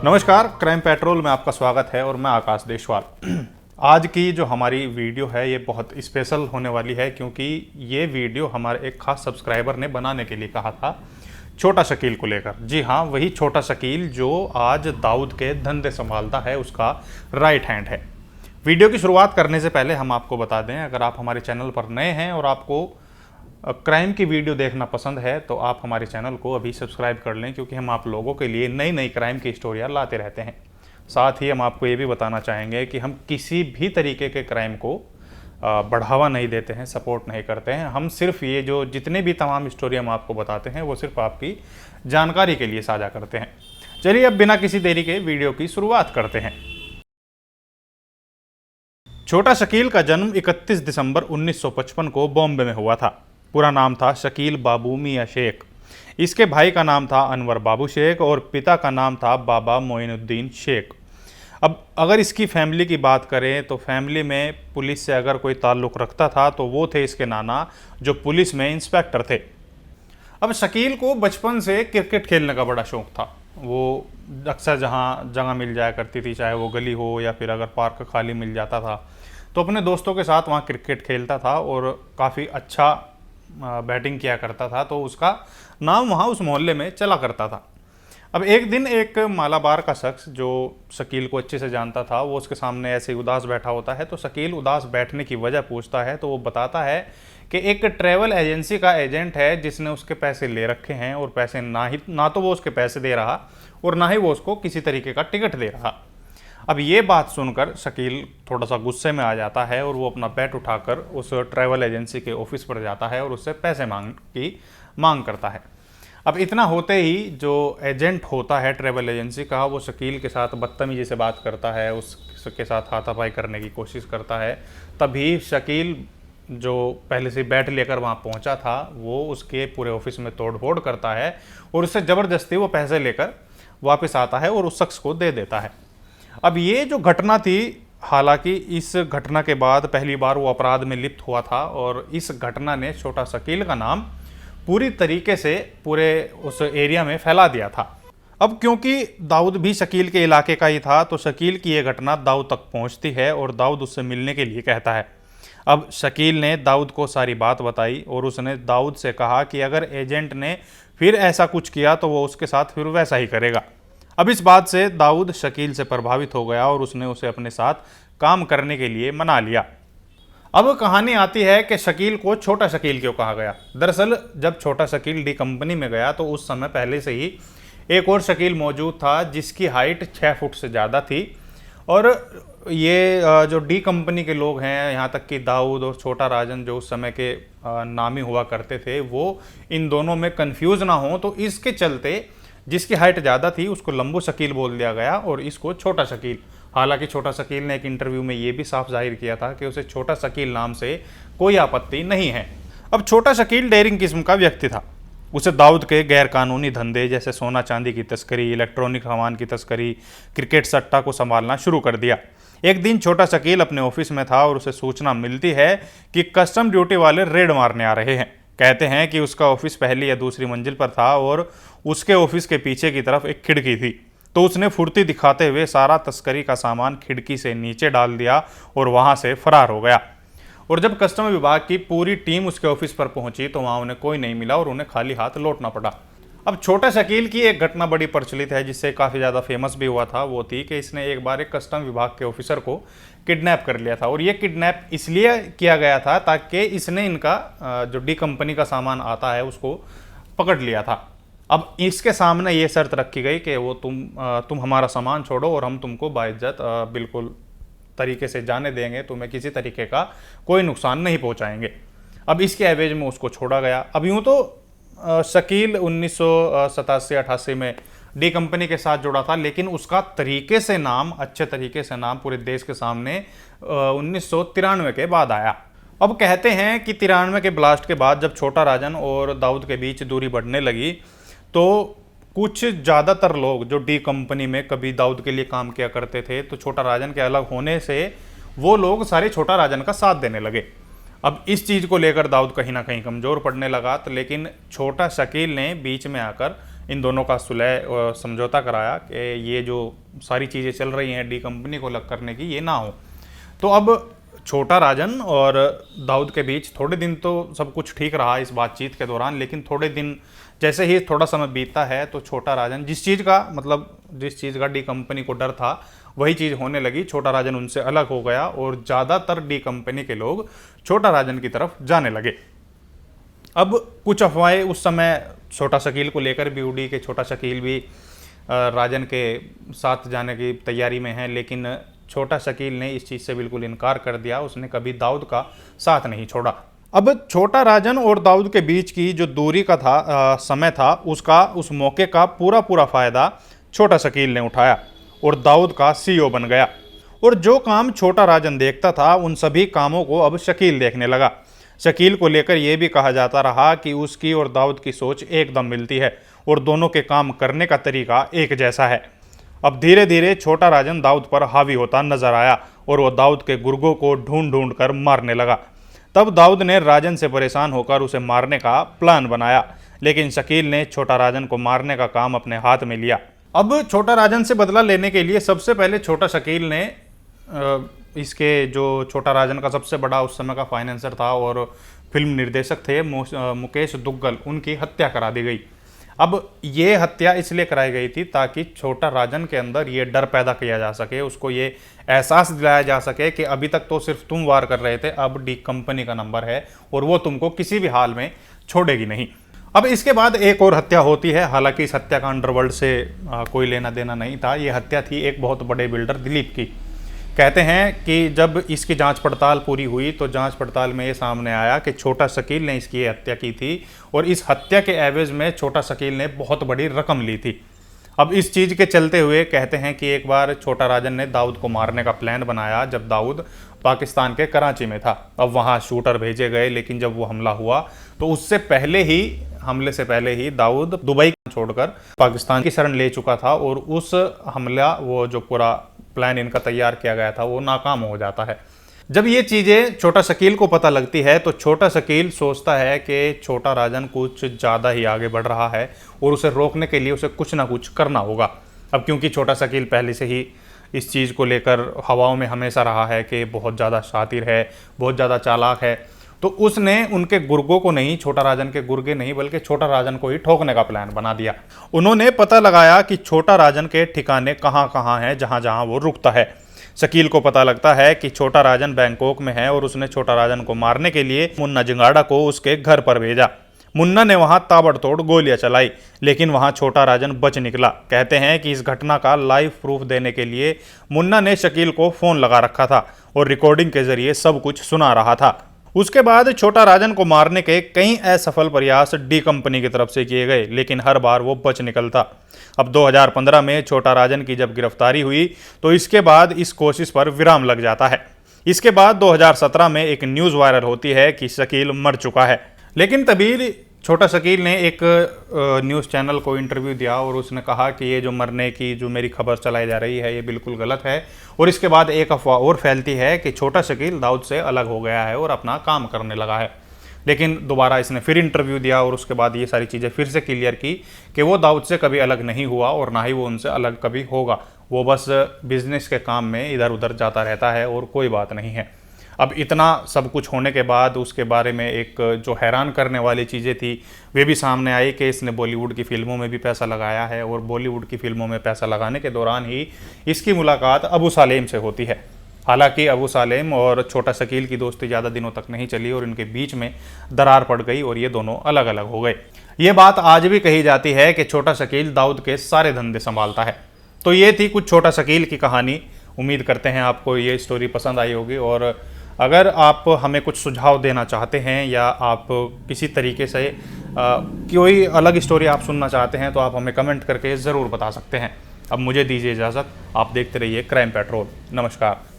नमस्कार, crime petrol में आपका स्वागत है और मैं आकाश देशवाल। आज की जो हमारी वीडियो है ये बहुत स्पेशल होने वाली है क्योंकि ये वीडियो हमारे एक खास सब्सक्राइबर ने बनाने के लिए कहा था छोटा शकील को लेकर। जी हाँ, वही छोटा शकील जो आज दाऊद के धंधे संभालता है, उसका राइट हैंड है। वीडियो की शुरुआत करने से पहले हम आपको बता दें, अगर आप हमारे चैनल पर नए हैं और आपको क्राइम की वीडियो देखना पसंद है तो आप हमारे चैनल को अभी सब्सक्राइब कर लें, क्योंकि हम आप लोगों के लिए नई नई क्राइम की स्टोरियाँ लाते रहते हैं। साथ ही हम आपको ये भी बताना चाहेंगे कि हम किसी भी तरीके के क्राइम को बढ़ावा नहीं देते हैं, सपोर्ट नहीं करते हैं। हम सिर्फ ये जो जितने भी तमाम स्टोरी हम आपको बताते हैं वो सिर्फ आपकी जानकारी के लिए साझा करते हैं। चलिए अब बिना किसी देरी के वीडियो की शुरुआत करते हैं। छोटा शकील का जन्म 31 दिसंबर 1955 को बॉम्बे में हुआ था। पूरा नाम था शकील बाबू मियां शेख। इसके भाई का नाम था अनवर बाबू शेख और पिता का नाम था बाबा मोइनुद्दीन शेख। अब अगर इसकी फैमिली की बात करें तो फैमिली में पुलिस से अगर कोई ताल्लुक़ रखता था तो वो थे इसके नाना, जो पुलिस में इंस्पेक्टर थे। अब शकील को बचपन से क्रिकेट खेलने का बड़ा शौक़ था। वो अक्सर जहाँ जगह मिल जाया करती थी, चाहे वो गली हो या फिर अगर पार्क खाली मिल जाता था, तो अपने दोस्तों के साथ वहाँ क्रिकेट खेलता था और काफ़ी अच्छा बैटिंग किया करता था, तो उसका नाम वहाँ उस मोहल्ले में चला करता था। अब एक दिन एक मालाबार का शख्स जो शकील को अच्छे से जानता था, वो उसके सामने ऐसे उदास बैठा होता है। तो शकील उदास बैठने की वजह पूछता है तो वो बताता है कि एक ट्रैवल एजेंसी का एजेंट है जिसने उसके पैसे ले रखे हैं और पैसे ना तो वो उसके पैसे दे रहा और ना ही वो उसको किसी तरीके का टिकट दे रहा। अब ये बात सुनकर शकील थोड़ा सा गुस्से में आ जाता है और वो अपना बैट उठाकर उस ट्रैवल एजेंसी के ऑफिस पर जाता है और उससे पैसे मांग करता है। अब इतना होते ही जो एजेंट होता है ट्रैवल एजेंसी का, वो शकील के साथ बदतमीजी से बात करता है, उसके साथ हाथापाई करने की कोशिश करता है। तभी शकील जो पहले से बैट लेकर वहाँ पहुँचा था, वो उसके पूरे ऑफिस में तोड़फोड़ करता है और उससे ज़बरदस्ती वो पैसे लेकर वापस आता है और उस शख्स को दे देता है। अब ये जो घटना थी, हालांकि इस घटना के बाद पहली बार वो अपराध में लिप्त हुआ था और इस घटना ने छोटा शकील का नाम पूरी तरीके से पूरे उस एरिया में फैला दिया था। अब क्योंकि दाऊद भी शकील के इलाके का ही था, तो शकील की ये घटना दाऊद तक पहुंचती है और दाऊद उससे मिलने के लिए कहता है। अब शकील ने दाऊद को सारी बात बताई और उसने दाऊद से कहा कि अगर एजेंट ने फिर ऐसा कुछ किया तो वो उसके साथ फिर वैसा ही करेगा। अब इस बात से दाऊद शकील से प्रभावित हो गया और उसने उसे अपने साथ काम करने के लिए मना लिया। अब कहानी आती है कि शकील को छोटा शकील क्यों कहा गया। दरअसल जब छोटा शकील डी कंपनी में गया तो उस समय पहले से ही एक और शकील मौजूद था जिसकी हाइट 6 फुट से ज़्यादा थी। और ये जो डी कंपनी के लोग हैं, यहाँ तक कि दाऊद और छोटा राजन जो उस समय के नामी हुआ करते थे, वो इन दोनों में कंफ्यूज ना हो, तो इसके चलते जिसकी हाइट ज़्यादा थी उसको लंबू शकील बोल दिया गया और इसको छोटा शकील। हालांकि छोटा शकील ने एक इंटरव्यू में ये भी साफ जाहिर किया था कि उसे छोटा शकील नाम से कोई आपत्ति नहीं है। अब छोटा शकील डेयरिंग किस्म का व्यक्ति था। उसे दाऊद के गैरकानूनी धंधे जैसे सोना चांदी की तस्करी, इलेक्ट्रॉनिक सामान की तस्करी, क्रिकेट सट्टा को संभालना शुरू कर दिया। एक दिन छोटा शकील अपने ऑफिस में था और उसे सूचना मिलती है कि कस्टम ड्यूटी वाले रेड मारने आ रहे हैं। कहते हैं कि उसका ऑफिस पहली या दूसरी मंजिल पर था और उसके ऑफिस के पीछे की तरफ एक खिड़की थी। तो उसने फुर्ती दिखाते हुए सारा तस्करी का सामान खिड़की से नीचे डाल दिया और वहां से फरार हो गया। और जब कस्टम विभाग की पूरी टीम उसके ऑफिस पर पहुंची तो वहां उन्हें कोई नहीं मिला और उन्हें खाली हाथ लौटना पड़ा। अब छोटा शकील की एक घटना बड़ी प्रचलित है जिससे काफ़ी ज़्यादा फेमस भी हुआ था। वो थी कि इसने एक बार एक कस्टम विभाग के ऑफिसर को किडनैप कर लिया था और ये किडनैप इसलिए किया गया था ताकि इसने इनका जो डी कंपनी का सामान आता है उसको पकड़ लिया था। अब इसके सामने ये शर्त रखी गई कि वो तुम हमारा सामान छोड़ो और हम तुमको बाइज्जत बिल्कुल तरीके से जाने देंगे, तुम्हें किसी तरीके का कोई नुकसान नहीं पहुंचाएंगे। अब इसके एवज में उसको छोड़ा गया। अब यूँ तो शकील 1987-88 में डी कंपनी के साथ जुड़ा था, लेकिन उसका तरीके से नाम, अच्छे तरीके से नाम पूरे देश के सामने 1993 के बाद आया। अब कहते हैं कि 93 के ब्लास्ट के बाद जब छोटा राजन और दाऊद के बीच दूरी बढ़ने लगी तो कुछ ज़्यादातर लोग जो डी कंपनी में कभी दाऊद के लिए काम किया करते थे, तो छोटा राजन के अलग होने से वो लोग सारे छोटा राजन का साथ देने लगे। अब इस चीज़ को लेकर दाऊद कहीं ना कहीं कमज़ोर पड़ने लगा, तो लेकिन छोटा शकील ने बीच में आकर इन दोनों का सुलह और समझौता कराया कि ये जो सारी चीज़ें चल रही हैं डी कंपनी को अलग करने की, ये ना हो। तो अब छोटा राजन और दाऊद के बीच थोड़े दिन तो सब कुछ ठीक रहा इस बातचीत के दौरान, लेकिन थोड़े दिन जैसे ही थोड़ा समय बीतता है तो छोटा राजन जिस चीज़ का डी कंपनी को डर था वही चीज़ होने लगी। छोटा राजन उनसे अलग हो गया और ज़्यादातर डी कंपनी के लोग छोटा राजन की तरफ जाने लगे। अब कुछ अफवाहें उस समय छोटा शकील को लेकर भी उड़ी कि छोटा शकील भी राजन के साथ जाने की तैयारी में है, लेकिन छोटा शकील ने इस चीज़ से बिल्कुल इनकार कर दिया। उसने कभी दाऊद का साथ नहीं छोड़ा। अब छोटा राजन और दाऊद के बीच की जो दूरी का समय था उस मौके का पूरा फ़ायदा छोटा शकील ने उठाया और दाऊद का सीईओ बन गया। और जो काम छोटा राजन देखता था उन सभी कामों को अब शकील देखने लगा। शकील को लेकर यह भी कहा जाता रहा कि उसकी और दाऊद की सोच एकदम मिलती है और दोनों के काम करने का तरीका एक जैसा है। अब धीरे धीरे छोटा राजन दाऊद पर हावी होता नजर आया और वह दाऊद के गुर्गों को ढूंढ कर मारने लगा। तब दाऊद ने राजन से परेशान होकर उसे मारने का प्लान बनाया, लेकिन शकील ने छोटा राजन को मारने का काम अपने हाथ में लिया। अब छोटा राजन से बदला लेने के लिए सबसे पहले छोटा शकील ने इसके जो छोटा राजन का सबसे बड़ा उस समय का फाइनेंसर था और फिल्म निर्देशक थे मुकेश दुग्गल, उनकी हत्या करा दी गई। अब ये हत्या इसलिए कराई गई थी ताकि छोटा राजन के अंदर ये डर पैदा किया जा सके, उसको ये एहसास दिलाया जा सके कि अभी तक तो सिर्फ तुम वार कर रहे थे, अब डी कंपनी का नंबर है और वो तुमको किसी भी हाल में छोड़ेगी नहीं। अब इसके बाद एक और हत्या होती है। हालांकि इस हत्या का अंडरवर्ल्ड से कोई लेना देना नहीं था। ये हत्या थी एक बहुत बड़े बिल्डर दिलीप की। कहते हैं कि जब इसकी जांच पड़ताल पूरी हुई तो जांच पड़ताल में ये सामने आया कि छोटा शकील ने इसकी ये हत्या की थी और इस हत्या के एवज में छोटा शकील ने बहुत बड़ी रकम ली थी। अब इस चीज़ के चलते हुए कहते हैं कि एक बार छोटा राजन ने दाऊद को मारने का प्लान बनाया जब दाऊद पाकिस्तान के कराची में था। अब वहाँ शूटर भेजे गए, लेकिन जब वो हमला हुआ तो हमले से पहले ही दाऊद दुबई छोड़कर पाकिस्तान की शरण ले चुका था और उस वो जो पूरा प्लान इनका तैयार किया गया था वो नाकाम हो जाता है। जब ये चीज़ें छोटा शकील को पता लगती है तो छोटा शकील सोचता है कि छोटा राजन कुछ ज़्यादा ही आगे बढ़ रहा है और उसे रोकने के लिए उसे कुछ ना कुछ करना होगा। अब क्योंकि छोटा शकील पहले से ही इस चीज़ को लेकर हवाओं में हमेशा रहा है कि बहुत ज़्यादा शातिर है, बहुत ज़्यादा चालाक है, तो उसने उनके गुर्गों को नहीं, छोटा राजन के गुर्गे नहीं बल्कि छोटा राजन को ही ठोकने का प्लान बना दिया। उन्होंने पता लगाया कि छोटा राजन के ठिकाने कहाँ कहाँ हैं जहाँ जहाँ वो रुकता है। शकील को पता लगता है कि छोटा राजन बैंकॉक में है और उसने छोटा राजन को मारने के लिए मुन्ना जिंगाड़ा को उसके घर पर भेजा। मुन्ना ने वहां ताबड़तोड़ गोलियां चलाई, लेकिन वहां छोटा राजन बच निकला। कहते हैं कि इस घटना का लाइव प्रूफ देने के लिए मुन्ना ने शकील को फोन लगा रखा था और रिकॉर्डिंग के जरिए सब कुछ सुना रहा था। उसके बाद छोटा राजन को मारने के कई असफल प्रयास डी कंपनी की तरफ से किए गए, लेकिन हर बार वो बच निकलता। अब 2015 में छोटा राजन की जब गिरफ्तारी हुई तो इसके बाद इस कोशिश पर विराम लग जाता है। इसके बाद 2017 में एक न्यूज़ वायरल होती है कि शकील मर चुका है, लेकिन तभी छोटा शकील ने एक न्यूज़ चैनल को इंटरव्यू दिया और उसने कहा कि ये जो मरने की जो मेरी खबर चलाई जा रही है ये बिल्कुल गलत है। और इसके बाद एक अफवाह और फैलती है कि छोटा शकील दाऊद से अलग हो गया है और अपना काम करने लगा है। लेकिन दोबारा इसने फिर इंटरव्यू दिया और उसके बाद ये सारी चीज़ें फिर से क्लियर की कि वो दाऊद से कभी अलग नहीं हुआ और ना ही वो उनसे अलग कभी होगा। वो बस बिजनेस के काम में इधर उधर जाता रहता है और कोई बात नहीं है। अब इतना सब कुछ होने के बाद उसके बारे में एक जो हैरान करने वाली चीज़ें थी वे भी सामने आई कि इसने बॉलीवुड की फिल्मों में भी पैसा लगाया है और बॉलीवुड की फिल्मों में पैसा लगाने के दौरान ही इसकी मुलाकात अबू सालेम से होती है। हालांकि अबू सालेम और छोटा शकील की दोस्ती ज़्यादा दिनों तक नहीं चली और इनके बीच में दरार पड़ गई और ये दोनों अलग अलग हो गए। ये बात आज भी कही जाती है कि छोटा शकील दाऊद के सारे धंधे संभालता है। तो ये थी कुछ छोटा शकील की कहानी। उम्मीद करते हैं आपको ये स्टोरी पसंद आई होगी और अगर आप हमें कुछ सुझाव देना चाहते हैं या आप किसी तरीके से कोई अलग स्टोरी आप सुनना चाहते हैं तो आप हमें कमेंट करके ज़रूर बता सकते हैं। अब मुझे दीजिए इजाज़त। आप देखते रहिए क्राइम पेट्रोल। नमस्कार।